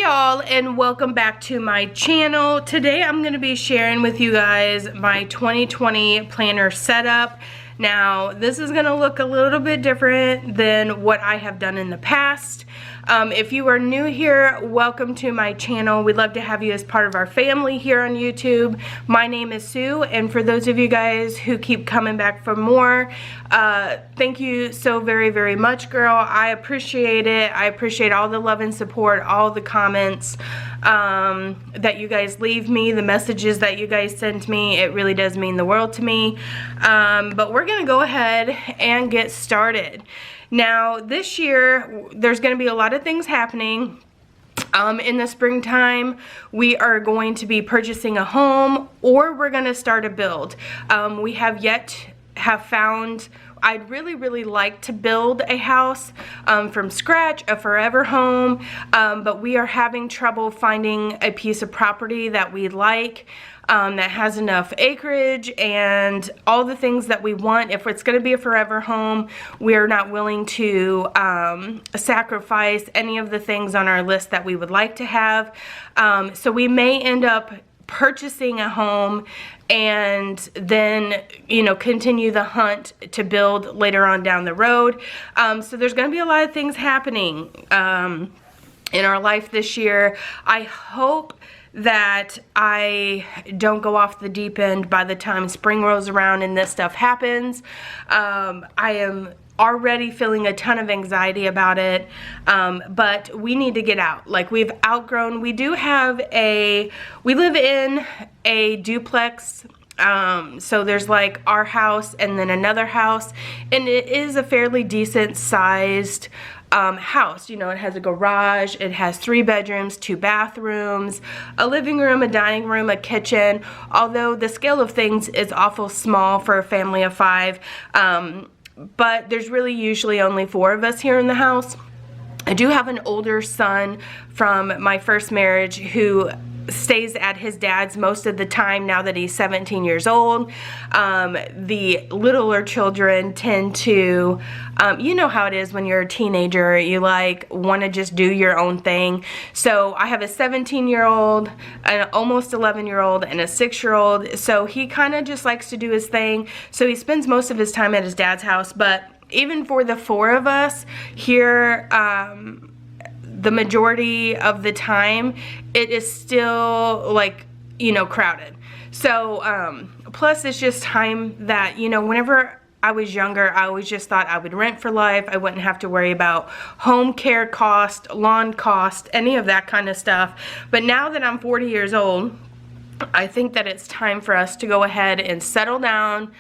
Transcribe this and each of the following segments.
y'all, and welcome back to my channel. Today I'm going to be sharing with you guys my 2020 planner setup. Now this is going to look a little bit different than what I have done in the past. If you are new here, welcome to my channel. We'd love to have you as part of our family here on YouTube. My name is Sue, and for those of you guys who keep coming back for more, thank you so very, very much, girl. I appreciate it. I appreciate all the love and support, all the comments that you guys leave me, the messages that you guys send me. It really does mean the world to me. But we're going to go ahead and get started. Now, this year, there's going to be a lot of things happening. In the springtime, we are going to be purchasing a home, or we're going to start a build. We have found, I'd really like to build a house from scratch, a forever home, but we are having trouble finding a piece of property that we like. That has enough acreage and all the things that we want. If it's going to be a forever home, we're not willing to sacrifice any of the things on our list that we would like to have. So we may end up purchasing a home and then, you know, continue the hunt to build later on down the road. So there's going to be a lot of things happening in our life this year. I hope that I don't go off the deep end by the time spring rolls around and this stuff happens. I am already feeling a ton of anxiety about it, but we need to get out. Like, we've outgrown, we live in a duplex. So there's like our house and then another house, and it is a fairly decent sized house. You know, it has a garage, it has 3 bedrooms, 2 bathrooms, a living room, a dining room, a kitchen, although the scale of things is awful small for a family of 5, but there's really usually only 4 of us here in the house. I do have an older son from my first marriage who stays at his dad's most of the time now that he's 17 years old. The littler children tend to, you know how it is when you're a teenager, you like want to just do your own thing. So I have a 17-year-old, an almost 11-year-old, and a 6-year-old. So he kind of just likes to do his thing. So he spends most of his time at his dad's house. But even for the 4 of us here, the majority of the time, it is still, like, you know, crowded. So, plus it's just time that, you know, whenever I was younger, I always just thought I would rent for life. I wouldn't have to worry about home care cost, lawn cost, any of that kind of stuff. But now that I'm 40 years old, I think that it's time for us to go ahead and settle down,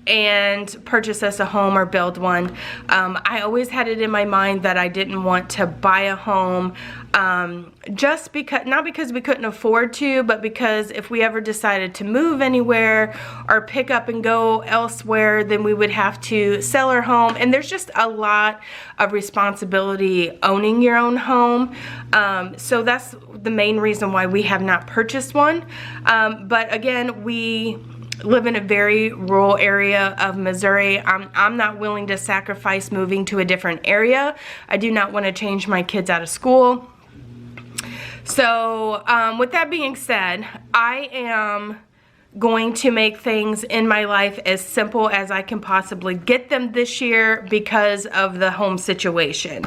and purchase us a home or build one. I always had it in my mind that I didn't want to buy a home, just because, not because we couldn't afford to, but because if we ever decided to move anywhere or pick up and go elsewhere, then we would have to sell our home. And there's just a lot of responsibility owning your own home. So that's the main reason why we have not purchased one. But again, we live in a very rural area of Missouri. I'm not willing to sacrifice moving to a different area. I do not want to change my kids out of school. So with that being said, I am going to make things in my life as simple as I can possibly get them this year because of the home situation.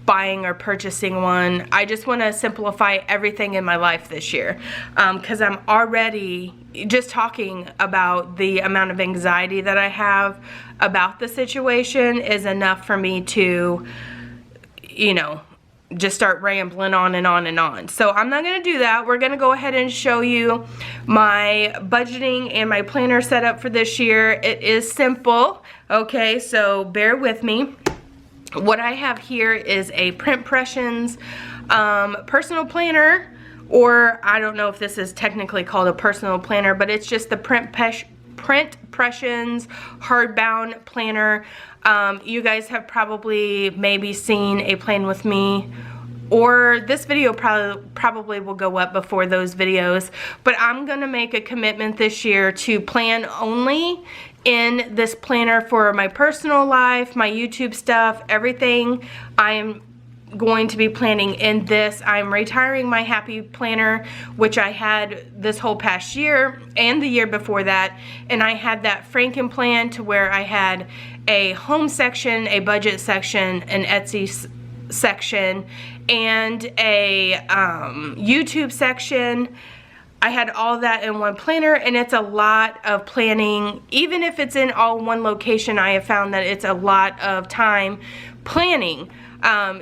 Buying or purchasing one. I just want to simplify everything in my life this year, because I'm already just talking about the amount of anxiety that I have about the situation is enough for me to, you know, just start rambling on and on and on. So I'm not going to do that. We're going to go ahead and show you my budgeting and my planner setup for this year. It is simple, okay, so bear with me. What I have here is a Print Pressions personal planner, or I don't know if this is technically called a personal planner, but it's just the Print Pressions hardbound planner. You guys have probably maybe seen a Plan With Me, or this video probably will go up before those videos, but I'm gonna make a commitment this year to plan only in this planner for my personal life, my YouTube stuff, everything. I am going to be planning in this. I'm retiring my Happy Planner, which I had this whole past year and the year before that, and I had that Franken plan to where I had a home section, a budget section, an Etsy section, and a YouTube section. I had all that in one planner, and it's a lot of planning. Even if it's in all one location, I have found that it's a lot of time planning.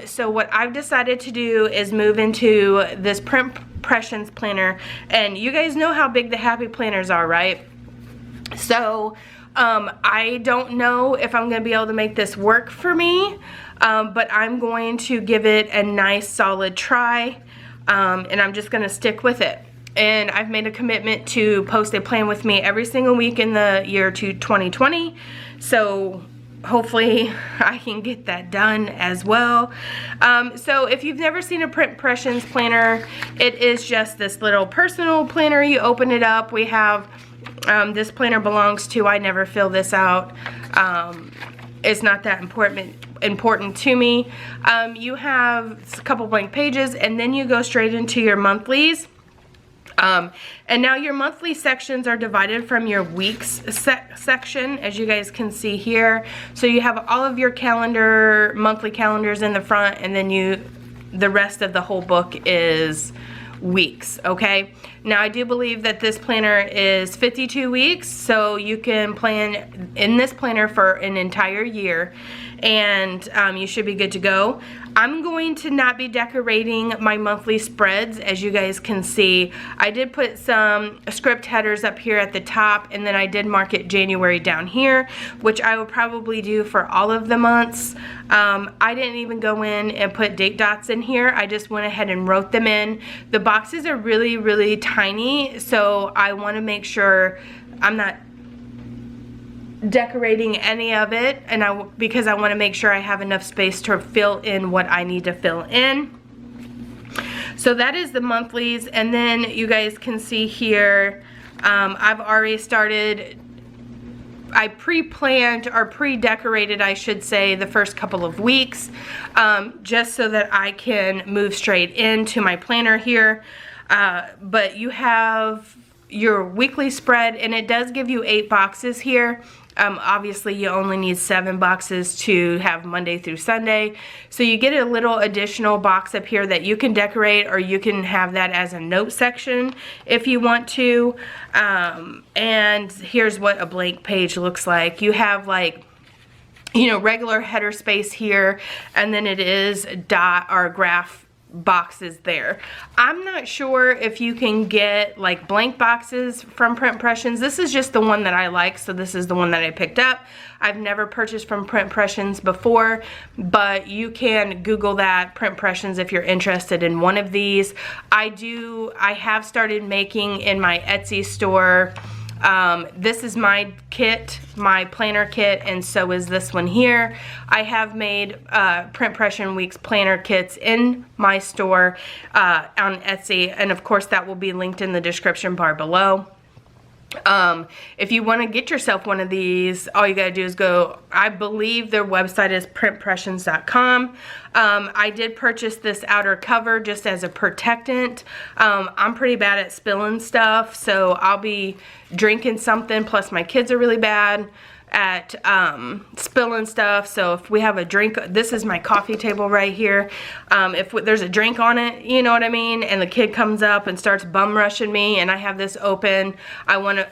So what I've decided to do is move into this Print Impressions planner, and you guys know how big the Happy Planners are, right? So I don't know if I'm going to be able to make this work for me, but I'm going to give it a nice solid try, and I'm just going to stick with it. And I've made a commitment to post a plan with me every single week in the year 2020. So hopefully I can get that done as well. So if you've never seen a Print Impressions planner, it is just this little personal planner. You open it up. We have, this planner belongs to, I never fill this out. It's not that important to me. You have a couple blank pages, and then you go straight into your monthlies. And now your monthly sections are divided from your weeks section, as you guys can see here. So you have all of your monthly calendars in the front, and then the rest of the whole book is weeks, okay? Now I do believe that this planner is 52 weeks, so you can plan in this planner for an entire year, and you should be good to go. I'm going to not be decorating my monthly spreads, as you guys can see. I did put some script headers up here at the top, and then I did mark it January down here, which I will probably do for all of the months. I didn't even go in and put date dots in here. I just went ahead and wrote them in. The boxes are really, really tiny, so I want to make sure I'm not decorating any of it, and because I want to make sure I have enough space to fill in what I need to fill in. So that is the monthlies, and then you guys can see here, I've already started, I pre-planned or pre-decorated, I should say, the first couple of weeks, just so that I can move straight into my planner here. But you have your weekly spread, and it does give you 8 boxes here. Obviously you only need 7 boxes to have Monday through Sunday, so you get a little additional box up here that you can decorate, or you can have that as a note section if you want to. And here's what a blank page looks like. You have, like, you know, regular header space here, and then it is dot or graph boxes there. I'm not sure if you can get like blank boxes from Print Impressions. This is just the one that I like, so this is the one that I picked up. I've never purchased from Print Impressions before, but you can Google that, Print Impressions, if you're interested in one of these. I have started making in my Etsy store. This is my kit, my planner kit, and so is this one here. I have made Print Impression Weeks planner kits in my store on Etsy, and of course that will be linked in the description bar below. If you want to get yourself one of these, all you gotta do is go, I believe their website is printpressions.com. I did purchase this outer cover just as a protectant. I'm pretty bad at spilling stuff, so I'll be drinking something, plus my kids are really bad at spilling stuff, so if we have a drink, this is my coffee table right here, if there's a drink on it, you know what I mean, and the kid comes up and starts bum rushing me and I have this open,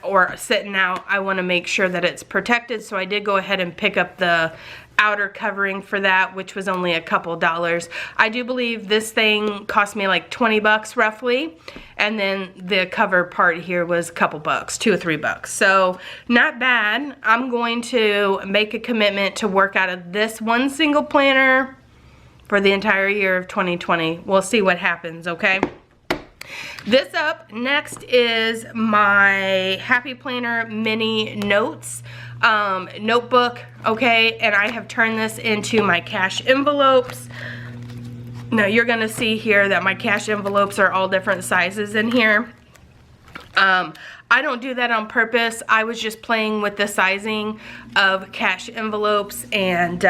or sitting out, I want to make sure that it's protected. So I did go ahead and pick up the outer covering for that, which was only a couple dollars. I do believe this thing cost me like 20 bucks roughly, and then the cover part here was a couple bucks, $2 or $3. So not bad. I'm going to make a commitment to work out of this one single planner for the entire year of 2020. We'll see what happens, okay? This up next is my Happy Planner mini notes notebook, okay, and I have turned this into my cash envelopes. Now you're gonna see here that my cash envelopes are all different sizes in here. I don't do that on purpose. I was just playing with the sizing of cash envelopes, and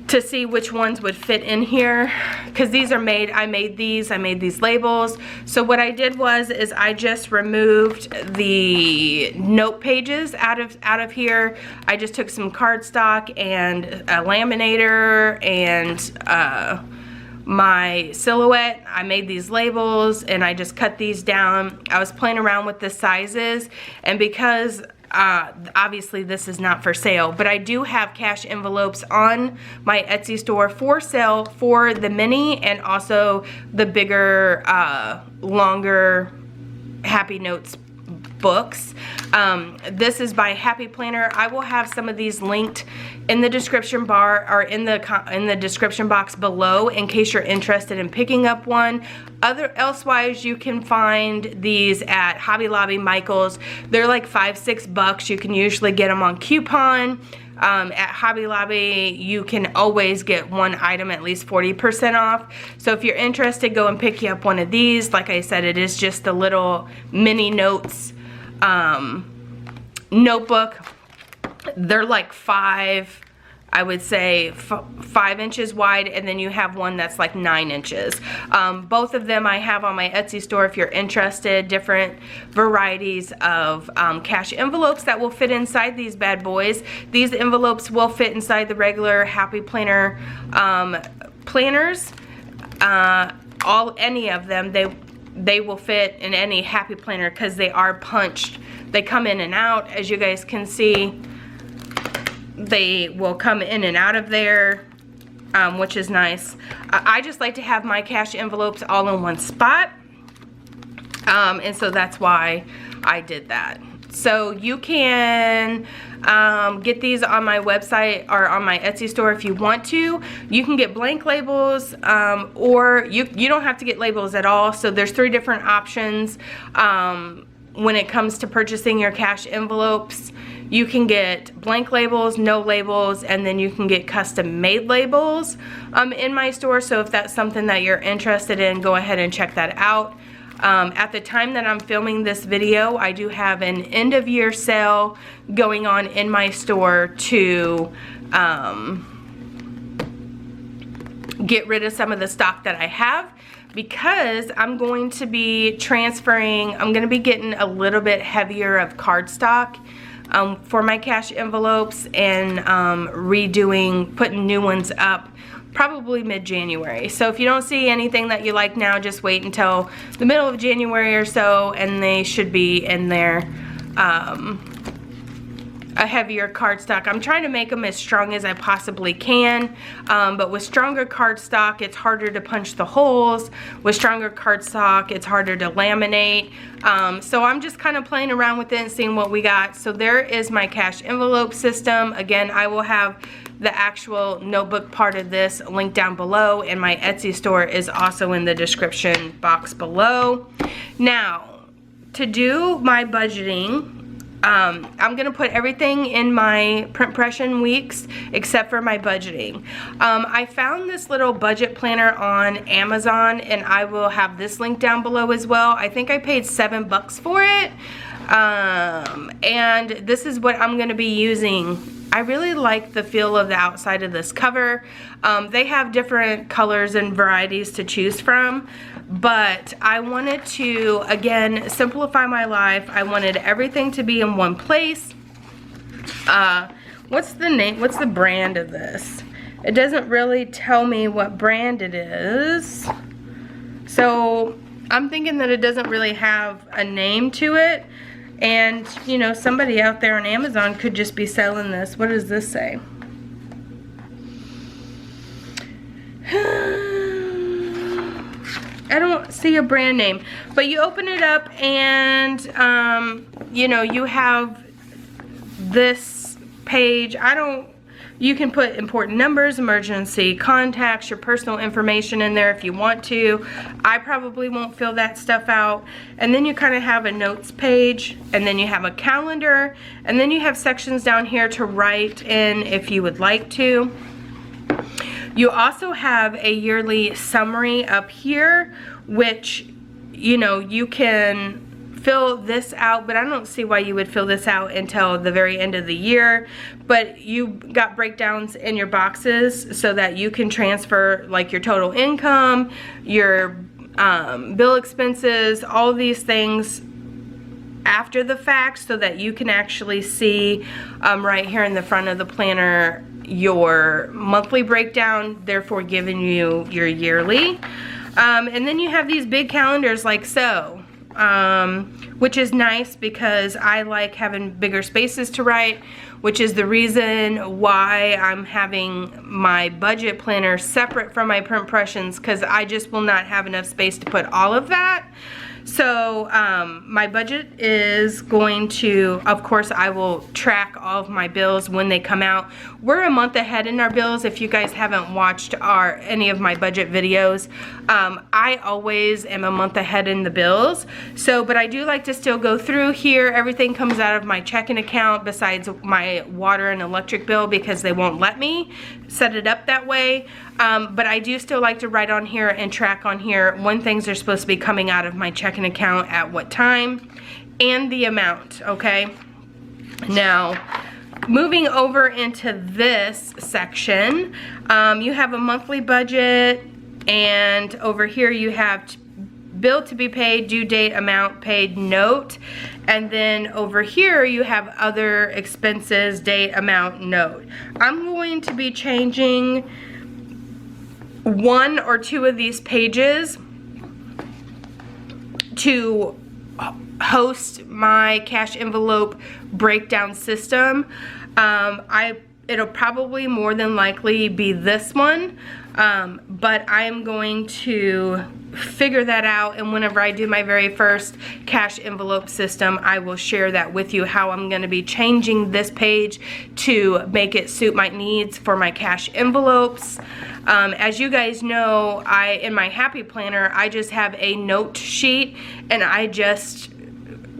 to see which ones would fit in here, because these are made, I made these labels. So what I did is I just removed the note pages out of here. I just took some cardstock and a laminator and my silhouette. I made these labels and I just cut these down. I was playing around with the sizes, and because obviously this is not for sale, but I do have cash envelopes on my Etsy store for sale for the mini and also the bigger, longer Happy Notes books. This is by Happy Planner. I will have some of these linked in the description bar or in the description box below in case you're interested in picking up one. Elsewise, you can find these at Hobby Lobby, Michael's. They're like $5, $6. You can usually get them on coupon. At Hobby Lobby, you can always get one item at least 40% off. So if you're interested, go and pick you up one of these. Like I said, it is just a little mini notes notebook. They're like I would say 5 inches wide, and then you have one that's like 9 inches. Both of them I have on my Etsy store if you're interested. Different varieties of cash envelopes that will fit inside these bad boys. These envelopes will fit inside the regular Happy Planner planners. Any of them, they will fit in any Happy Planner because they are punched. They come in and out, as you guys can see. They will come in and out of there, which is nice. I just like to have my cash envelopes all in one spot, and so that's why I did that. So you can get these on my website or on my Etsy store if you want to. You can get blank labels, or you don't have to get labels at all. So there's 3 different options when it comes to purchasing your cash envelopes. You can get blank labels, no labels, and then you can get custom made labels in my store. So if that's something that you're interested in, go ahead and check that out. At the time that I'm filming this video, I do have an end of year sale going on in my store to get rid of some of the stock that I have, because I'm going to be transferring, I'm going to be getting a little bit heavier of cardstock for my cash envelopes and putting new ones up probably mid-January. So if you don't see anything that you like now, just wait until the middle of January or so, and they should be in there. A heavier cardstock. I'm trying to make them as strong as I possibly can, but with stronger cardstock, it's harder to punch the holes. With stronger cardstock, it's harder to laminate. So I'm just kind of playing around with it and seeing what we got. So there is my cash envelope system. Again, I will have the actual notebook part of this linked down below, and my Etsy store is also in the description box below. Now, to do my budgeting, I'm gonna put everything in my print impression weeks except for my budgeting. I found this little budget planner on Amazon, and I will have this link down below as well. I think I paid $7 for it, and this is what I'm gonna be using. I really like the feel of the outside of this cover. They have different colors and varieties to choose from, but I wanted to, again, simplify my life. I wanted everything to be in one place. What's the name, what's the brand of this? It doesn't really tell me what brand it is. So I'm thinking that it doesn't really have a name to it. And, you know, somebody out there on Amazon could just be selling this. What does this say? I don't see a brand name. But you open it up and, you know, you have this page. You can put important numbers, emergency contacts, your personal information in there if you want to. I probably won't fill that stuff out. And then you kind of have a notes page, and then you have a calendar, and then you have sections down here to write in if you would like to. You also have a yearly summary up here, which, you know, you can fill this out, but I don't see why you would fill this out until the very end of the year. But you got breakdowns in your boxes so that you can transfer like your total income, your bill expenses, all these things after the fact, so that you can actually see right here in the front of the planner your monthly breakdown, therefore giving you your yearly. And then you have these big calendars like so, which is nice because I like having bigger spaces to write, which is the reason why I'm having my budget planner separate from my print impressions, because I just will not have enough space to put all of that. So my budget is going to, of course, I will track all of my bills when they come out. We're a month ahead in our bills. If you guys haven't watched any of my budget videos, I always am a month ahead in the bills. So, but I do like to still go through here. Everything comes out of my checking account besides my water and electric bill, because they won't let me set it up that way. But I do still like to write on here and track on here when things are supposed to be coming out of my checking account at what time and the amount, okay? Now, moving over into this section, you have a monthly budget, and over here you have bill to be paid, due date, amount paid, note, and then over here you have other expenses, date, amount, note. I'm going to be changing one or two of these pages to host my cash envelope breakdown system. It'll probably more than likely be this one, but I'm going to figure that out, and whenever I do my very first cash envelope system, I will share that with you, how I'm going to be changing this page to make it suit my needs for my cash envelopes. As you guys know, in my Happy Planner, I just have a note sheet, and I just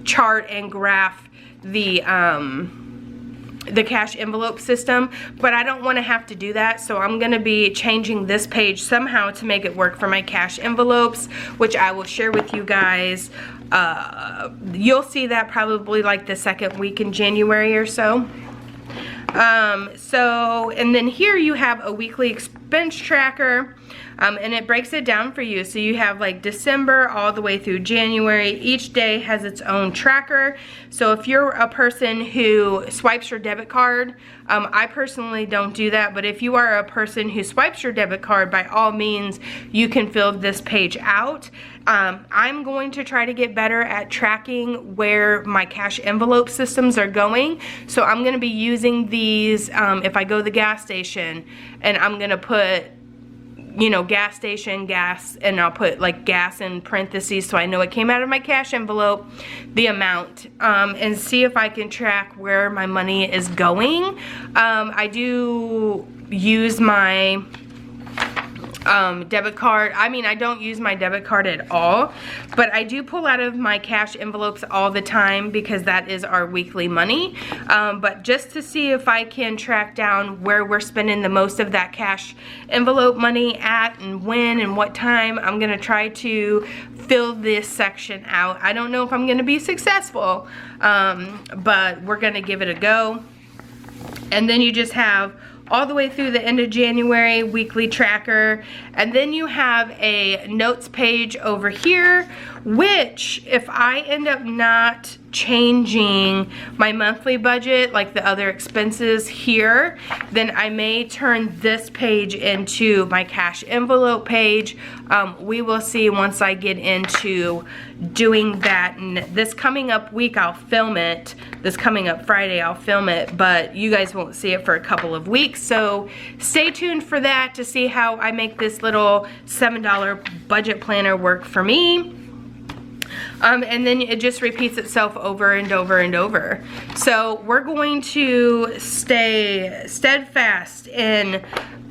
chart and graph the cash envelope system, but I don't want to have to do that, so I'm going to be changing this page somehow to make it work for my cash envelopes, which I will share with you guys. You'll see that probably like the second week in January or so. And then here you have a weekly expense tracker, and it breaks it down for you. So you have like December all the way through January. Each day has its own tracker. So if you're a person who swipes your debit card, I personally don't do that, but if you are a person who swipes your debit card, by all means, you can fill this page out. I'm going to try to get better at tracking where my cash envelope systems are going. So I'm going to be using these if I go to the gas station, and I'm going to put, you know, gas station, gas, and I'll put like gas in parentheses so I know it came out of my cash envelope, the amount, and see if I can track where my money is going. I do use my debit card. I mean, I don't use my debit card at all, but I do pull out of my cash envelopes all the time because that is our weekly money. But just to see if I can track down where we're spending the most of that cash envelope money at, and when and what time, I'm gonna try to fill this section out. I don't know if I'm gonna be successful, but we're gonna give it a go. And then you just have all the way through the end of January weekly tracker, and then you have a notes page over here, which if I end up not changing my monthly budget like the other expenses here, then I may turn this page into my cash envelope page. We will see once I get into doing that. And this coming up week I'll film it. This coming up Friday I'll film it, but you guys won't see it for a couple of weeks, so stay tuned for that to see how I make this little $7 budget planner work for me. And then it just repeats itself over and over and over. So we're going to stay steadfast in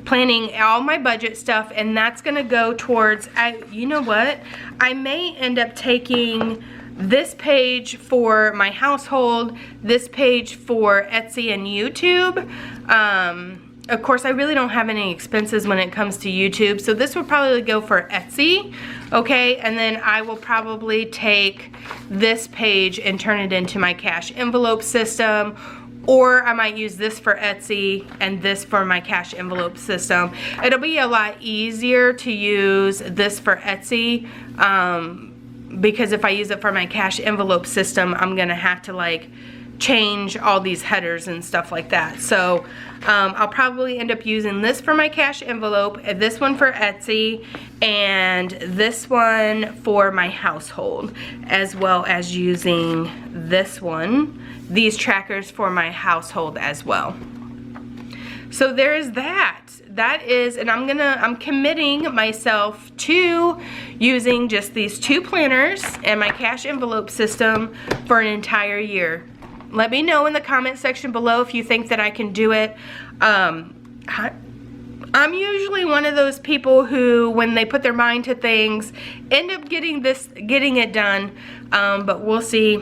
planning all my budget stuff, and that's gonna go towards, you know what? I may end up taking this page for my household, this page for Etsy and YouTube, of course, I really don't have any expenses when it comes to YouTube, so this would probably go for Etsy, okay? And then I will probably take this page and turn it into my cash envelope system, or I might use this for Etsy and this for my cash envelope system. It'll be a lot easier to use this for Etsy, because if I use it for my cash envelope system, I'm gonna have to like change all these headers and stuff like that. So I'll probably end up using this for my cash envelope, this one for Etsy, and this one for my household, as well as using this one, these trackers for my household as well. So there is that. That is, and I'm committing myself to using just these 2 planners and my cash envelope system for an entire year. Let me know in the comment section below if you think that I can do it. I'm usually one of those people who, when they put their mind to things, end up getting it done. But we'll see.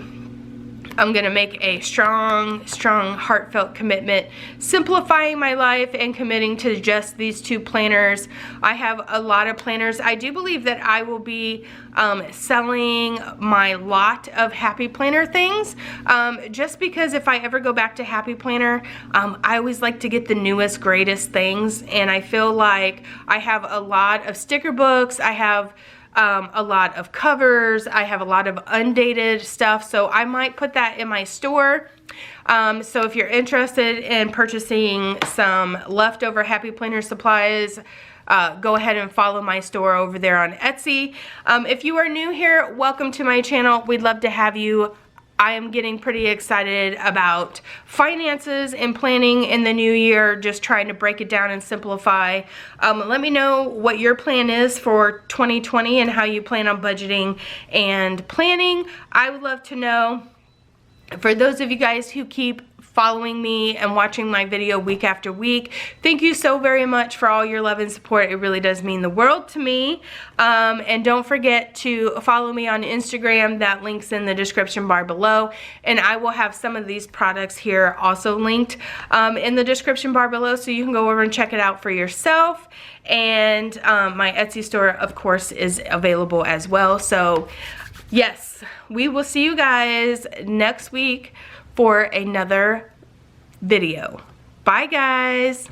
I'm gonna make a strong, heartfelt commitment, simplifying my life and committing to just these 2 planners. I have a lot of planners. I do believe that I will be selling my lot of Happy Planner things, just because if I ever go back to Happy Planner, I always like to get the newest, greatest things, and I feel like I have a lot of sticker books, I have a lot of covers, I have a lot of undated stuff, so I might put that in my store. So if you're interested in purchasing some leftover Happy Planner supplies, go ahead and follow my store over there on Etsy. If you are new here, welcome to my channel. We'd love to have you. I am getting pretty excited about finances and planning in the new year, just trying to break it down and simplify. Let me know what your plan is for 2020 and how you plan on budgeting and planning. I would love to know. For those of you guys who keep following me and watching my video week after week, thank you so very much for all your love and support. It really does mean the world to me. And don't forget to follow me on Instagram. That link's in the description bar below, and I will have some of these products here also linked in the description bar below, so you can go over and check it out for yourself. And my Etsy store, of course, is available as well. So yes, we will see you guys next week for another video. Bye guys.